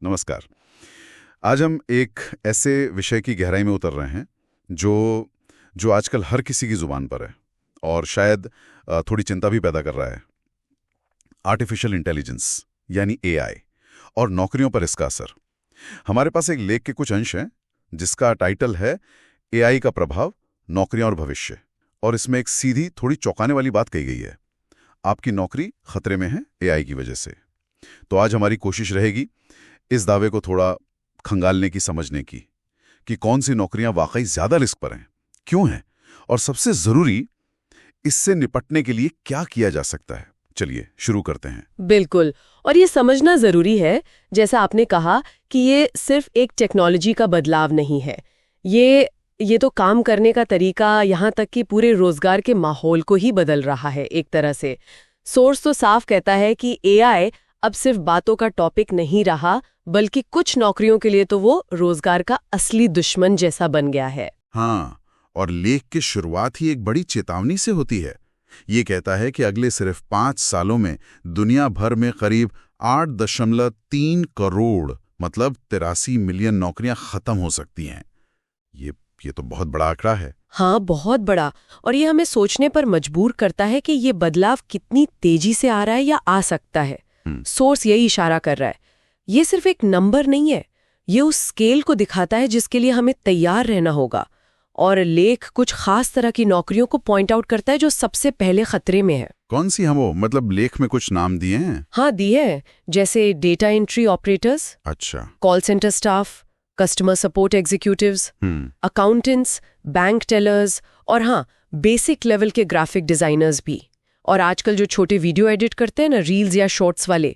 नमस्कार। आज हम एक ऐसे विषय की गहराई में उतर रहे हैं जो जो आजकल हर किसी की जुबान पर है और शायद थोड़ी चिंता भी पैदा कर रहा है। आर्टिफिशियल इंटेलिजेंस यानी एआई और नौकरियों पर इसका असर। हमारे पास एक लेख के कुछ अंश हैं जिसका टाइटल है एआई का प्रभाव, नौकरियां और भविष्य। और इसमें एक सीधी थोड़ी चौंकाने वाली बात कही गई है, आपकी नौकरी खतरे में है एआई की वजह से। तो आज हमारी कोशिश रहेगी इस दावे को थोड़ा खंगालने की, समझने की कि कौन सी नौकरियां वाकई ज्यादा रिस्क पर हैं, क्यों हैं, और सबसे जरूरी इससे निपटने के लिए क्या किया जा सकता है। चलिए शुरू करते हैं। बिल्कुल। और ये समझना जरूरी है, जैसा आपने कहा, कि ये सिर्फ एक टेक्नोलॉजी का बदलाव नहीं है। ये तो काम करने का तरीका, यहाँ तक कि पूरे रोजगार के माहौल को ही बदल रहा है एक तरह से। सोर्स तो साफ कहता है कि एआई अब सिर्फ बातों का टॉपिक नहीं रहा, बल्कि कुछ नौकरियों के लिए तो वो रोजगार का असली दुश्मन जैसा बन गया है। हाँ, और लेख की शुरुआत ही एक बड़ी चेतावनी से होती है। ये कहता है कि अगले सिर्फ 5 सालों में दुनिया भर में करीब 8.3 करोड़ मतलब 83 मिलियन नौकरियां खत्म हो सकती हैं। ये तो बहुत बड़ा आंकड़ा है। हाँ, बहुत बड़ा। और ये हमें सोचने पर मजबूर करता है कि ये बदलाव कितनी तेजी से आ रहा है या आ सकता है। सोर्स यही इशारा कर रहा है। ये सिर्फ एक नंबर नहीं है, ये उस स्केल को दिखाता है जिसके लिए हमें तैयार रहना होगा। और लेख कुछ खास तरह की नौकरियों को पॉइंट आउट करता है जो सबसे पहले खतरे में है। कौन सी हम वो, मतलब लेख में कुछ नाम दिए हैं? हाँ, दिए हैं। जैसे डेटा एंट्री ऑपरेटर्स, अच्छा, call centre staff, customer support executives, accountants, bank tellers और हाँ, बेसिक लेवल के ग्राफिक डिजाइनर्स भी। और आजकल जो छोटे वीडियो एडिट करते हैं ना, रील्स या शॉर्ट्स वाले,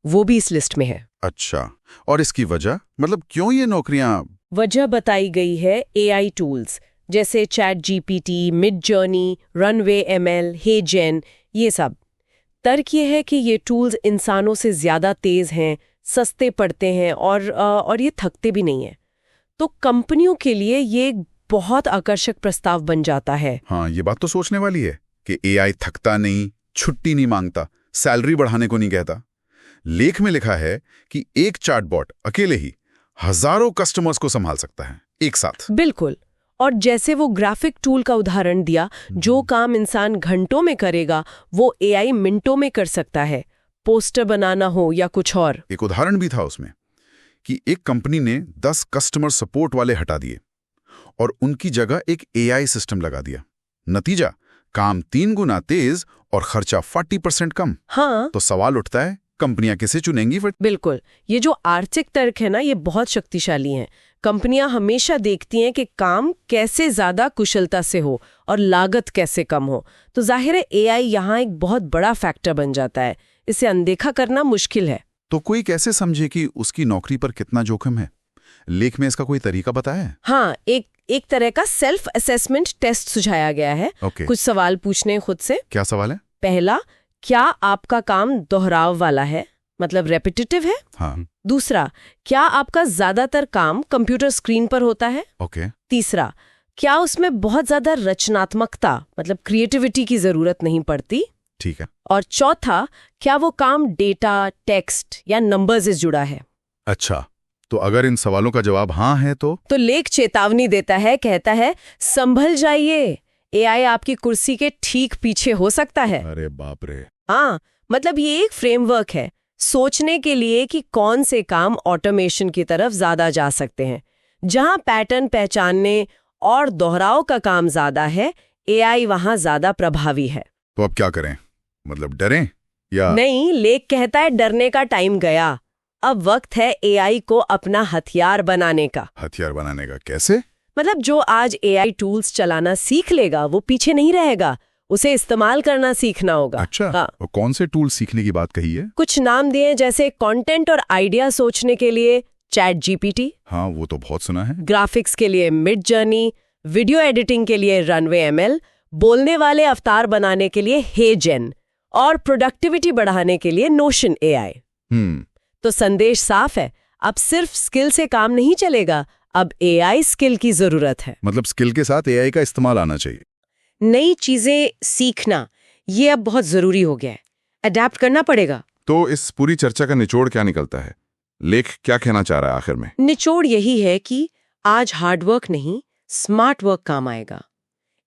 वो भी इस लिस्ट में है। अच्छा, और इसकी वजह, मतलब क्यों ये नौकरियां? वजह बताई गई है एआई टूल्स जैसे ChatGPT, Midjourney, Runway ML, HeyGen, ये सब। तर्क ये है कि ये टूल्स इंसानों से ज्यादा तेज हैं, सस्ते पड़ते हैं और ये थकते भी नहीं हैं। तो कंपनियों के लिए ये एक बहुत आकर्षक प्रस्ताव बन जाता है। हाँ, ये बात तो सोचने वाली है कि एआई थकता नहीं, छुट्टी नहीं मांगता, सैलरी बढ़ाने को नहीं कहता। लेख में लिखा है कि एक चैटबॉट अकेले ही हजारों कस्टमर्स को संभाल सकता है एक साथ। बिल्कुल। और जैसे वो ग्राफिक टूल का उदाहरण दिया, जो काम इंसान घंटों में करेगा वो एआई मिनटों में कर सकता है। पोस्टर बनाना हो या कुछ और। एक उदाहरण भी था उसमें कि एक कंपनी ने 10 कस्टमर सपोर्ट वाले हटा दिए और उनकी जगह एक एआई सिस्टम लगा दिया। नतीजा, काम 3 गुना तेज और खर्चा 40% कम। हाँ, तो सवाल उठता है, कंपनियां किसे चुनेंगी फिर? बिल्कुल। ये जो आर्थिक तर्क है ना, ये बहुत शक्तिशाली हैं। कंपनियां हमेशा देखती हैं कि काम कैसे ज्यादा कुशलता से हो और लागत कैसे कम हो। तो जाहिर है एआई यहाँ एक बहुत बड़ा फैक्टर बन जाता है। इसे अनदेखा करना मुश्किल है। तो कोई कैसे समझे कि उसकी नौकरी पर कितना जोखिम है? लेख में इसका कोई तरीका बताया है? हाँ, एक तरह का सेल्फ असेसमेंट टेस्ट सुझाया गया है। कुछ सवाल पूछने खुद से। क्या सवाल है? पहला, क्या आपका काम दोहराव वाला है, मतलब रेपिटेटिव है? हाँ। दूसरा, क्या आपका ज्यादातर काम कंप्यूटर स्क्रीन पर होता है? ओके। तीसरा, क्या उसमें बहुत ज्यादा रचनात्मकता, मतलब क्रिएटिविटी की जरूरत नहीं पड़ती? ठीक है। और चौथा, क्या वो काम डेटा, टेक्स्ट या नंबर्स से जुड़ा है? अच्छा, तो अगर इन सवालों का जवाब हाँ है तो लेख चेतावनी देता है, कहता है संभल जाइए, एआई आपकी कुर्सी के ठीक पीछे हो सकता है। अरे बाप रे। हाँ, मतलब ये एक फ्रेमवर्क है सोचने के लिए कि कौन से काम ऑटोमेशन की तरफ ज्यादा जा सकते हैं। जहां पैटर्न पहचानने और दोहराव का काम ज्यादा है, एआई वहां ज्यादा प्रभावी है। तो अब क्या करें? मतलब डरें या नहीं? लेख कहता है डरने का टाइम गया। अब वक्त है एआई को अपना हथियार बनाने का। हथियार बनाने का कैसे? मतलब जो आज एआई टूल्स चलाना सीख लेगा वो पीछे नहीं रहेगा, उसे इस्तेमाल करना सीखना होगा। अच्छा, हाँ। और कौन से टूल सीखने की बात कही है? कुछ नाम दिए, जैसे कंटेंट और आइडिया सोचने के लिए चैट जीपीटी, हाँ वो तो बहुत सुना है। ग्राफिक्स के लिए मिड जर्नी, वीडियो एडिटिंग के लिए रनवे एमएल, बोलने वाले अवतार बनाने के लिए हे जेन और प्रोडक्टिविटी बढ़ाने के लिए नोशन एआई। तो संदेश साफ है, अब सिर्फ स्किल से काम नहीं चलेगा, अब एआई स्किल की जरूरत है। मतलब स्किल के साथ एआई का इस्तेमाल आना चाहिए। नई चीजें सीखना ये अब बहुत जरूरी हो गया है, अडेप्ट करना पड़ेगा। तो इस पूरी चर्चा का निचोड़ क्या निकलता है? लेख क्या कहना चाह रहा है आखिर में? निचोड़ यही है कि आज हार्डवर्क नहीं, स्मार्ट वर्क काम आएगा।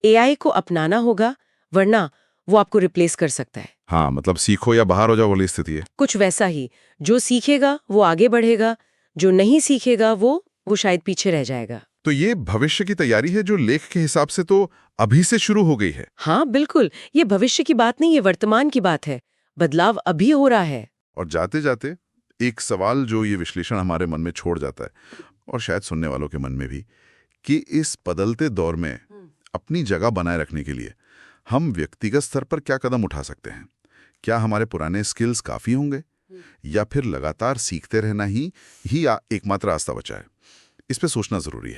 एआई को अपनाना होगा, वरना वो आपको रिप्लेस कर सकता है। हाँ, मतलब सीखो या बाहर हो जाओ वाली स्थिति है। कुछ वैसा ही। जो सीखेगा वो आगे बढ़ेगा, जो नहीं सीखेगा वो शायद पीछे रह जाएगा। तो ये भविष्य की तैयारी है जो लेख के हिसाब से तो अभी से शुरू हो गई है। हाँ बिल्कुल, ये भविष्य की बात नहीं, ये वर्तमान की बात है। बदलाव अभी हो रहा है। और जाते जाते एक सवाल जो ये विश्लेषण हमारे मन में छोड़ जाता है, और शायद सुनने वालों के मन में भी, कि इस बदलते दौर में अपनी जगह बनाए रखने के लिए हम व्यक्तिगत स्तर पर क्या कदम उठा सकते हैं? क्या हमारे पुराने स्किल्स काफ़ी होंगे, या फिर लगातार सीखते रहना ही एकमात्र रास्ता बचा है? इस पे सोचना ज़रूरी है।